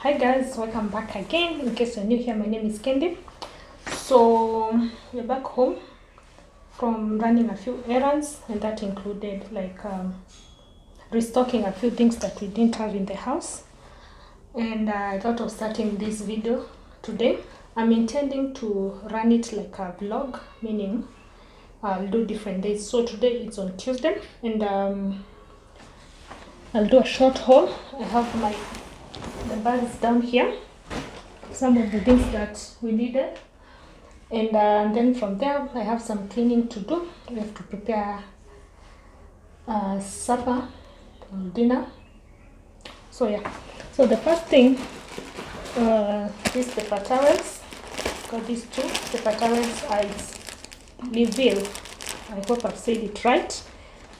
Hi guys, welcome back again. In case you're new here, my name is Kendi. So we're back home from running a few errands, and that included restocking a few things that we didn't have in the house. And I thought of starting this video today. I'm intending to run it like a vlog, meaning I'll do different days. So today it's on Tuesday, and I'll do a short haul. I have the bags down here, some of the things that we needed, and then from there I have some cleaning to do. We have to prepare supper or dinner. So yeah, so the first thing, these paper towels. Got these two paper towels. Livil. I hope I've said it right,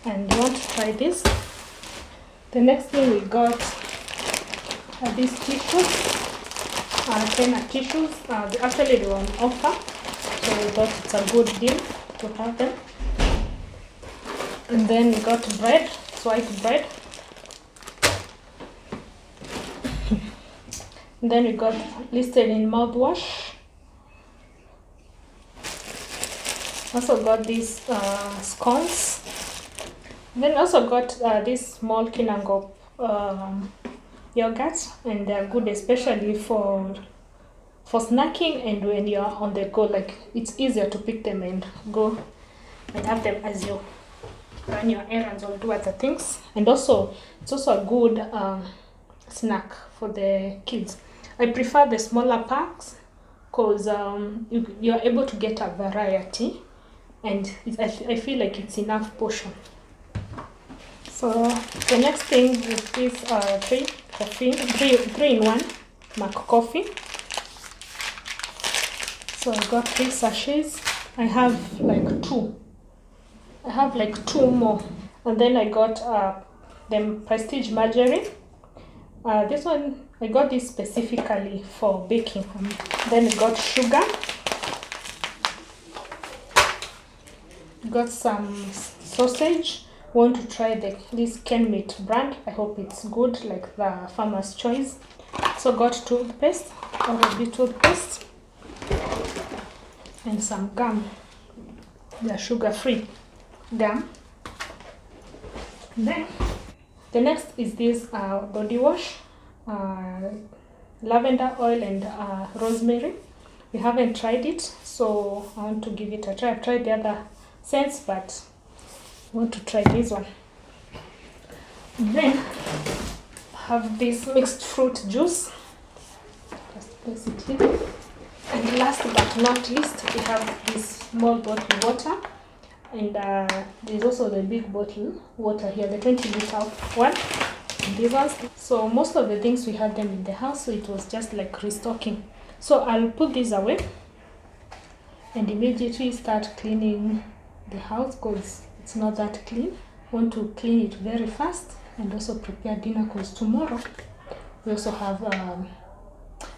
and you want to try this. The next thing we got are these tissues, 10 tissues. Actually they were on offer, so we thought it's a good deal to have them. And then we got bread, white bread. And then we got listed in mouthwash. Also got these scones. Then also got this small Kinangop yogurts, and they're good especially for snacking and when you're on the go. Like, it's easier to pick them and go and have them as you run your errands or do other things. And also it's also a good snack for the kids. I prefer the smaller packs because you're able to get a variety, and I feel like it's enough portion. So the next thing is this 3-in-1 Mac coffee. So I got 3 sachets. I have like 2. I have like 2 more. And then I got the Prestige margarine. This one, I got this specifically for baking. Then I got sugar. Got some sausage. Want to try this Ken Meat brand. I hope it's good, like the Farmer's Choice. So got toothpaste, Oral-B toothpaste, and some gum, the sugar-free gum. Then the next is this body wash, lavender oil and rosemary. We haven't tried it, so I want to give it a try. I've tried the other scents, but I want to try this one. Then have this mixed fruit juice. Just place it here. And last but not least, we have this small bottle water, and there's also the big bottle water here, the 20-liter one. And these ones. So most of the things we had them in the house, so it was just like restocking. So I'll put these away and immediately start cleaning the house because it's not that clean. Want to clean it very fast and also prepare dinner because tomorrow we also have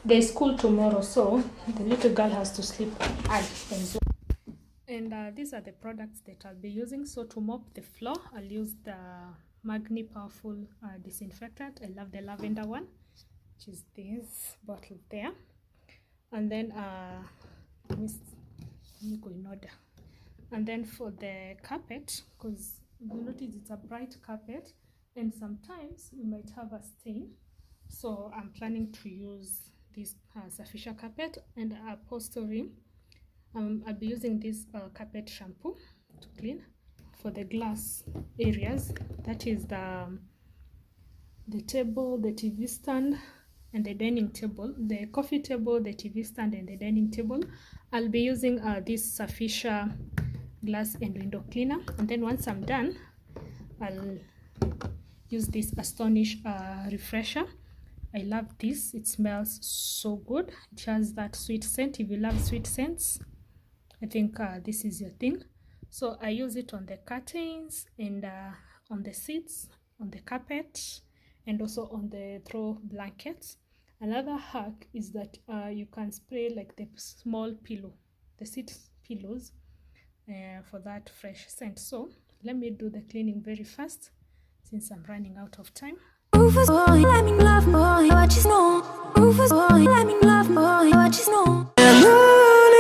there's school tomorrow, so the little girl has to sleep early as well. And these are the products that I'll be using. So to mop the floor, I'll use the Magni Powerful disinfectant. I love the lavender one, which is this bottle there. And then let me go in order. And then for the carpet, because you notice it's a bright carpet and sometimes we might have a stain, so I'm planning to use this Safisha carpet and upholstery. I'll be using this carpet shampoo to clean. For the glass areas, that is the table, the TV stand, and the dining table, the coffee table, the TV stand, and the dining table. I'll be using this Safisha glass and window cleaner. And then once I'm done, I'll use this Astonish refresher. I love this. It smells so good. It has that sweet scent. If you love sweet scents, I think this is your thing. So I use it on the curtains and on the seats, on the carpet, and also on the throw blankets. Another hack is that you can spray like the small pillow, the seat pillows, for that fresh scent. So let me do the cleaning very fast since I'm running out of time. Let me love more, what you know. was boy, let me love boy, I just know. And on we'll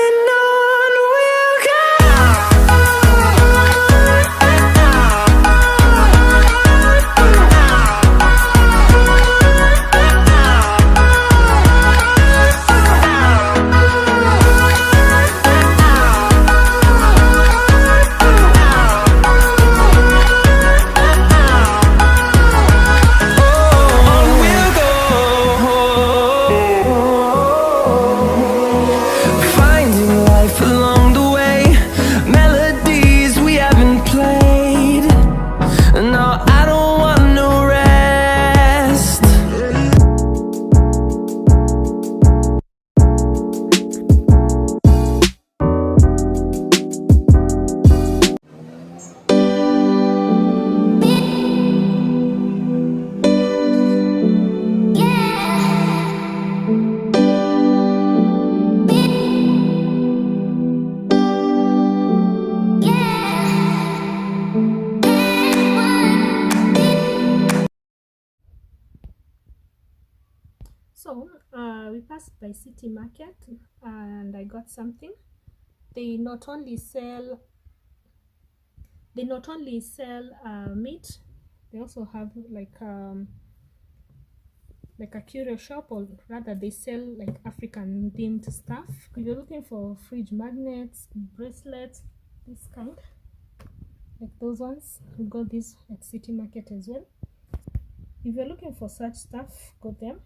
So we passed by City Market and I got something. They not only sell meat, they also have like a curio shop, or rather they sell like African themed stuff. If you're looking for fridge magnets, bracelets, this kind, like those ones, we got this at City Market as well. If you're looking for such stuff, got them.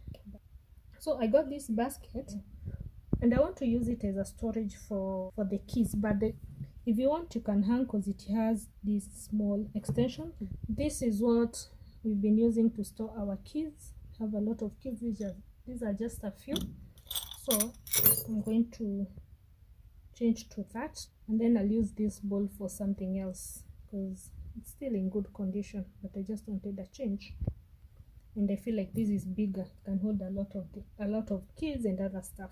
So I got this basket and I want to use it as a storage for the keys, but if you want, you can hang, because it has this small extension. This is what we've been using to store our keys. Have a lot of keys. These are just a few, so I'm going to change to that, and then I'll use this bowl for something else because it's still in good condition, but I just wanted a change. And I feel like this is bigger, can hold a lot of keys and other stuff.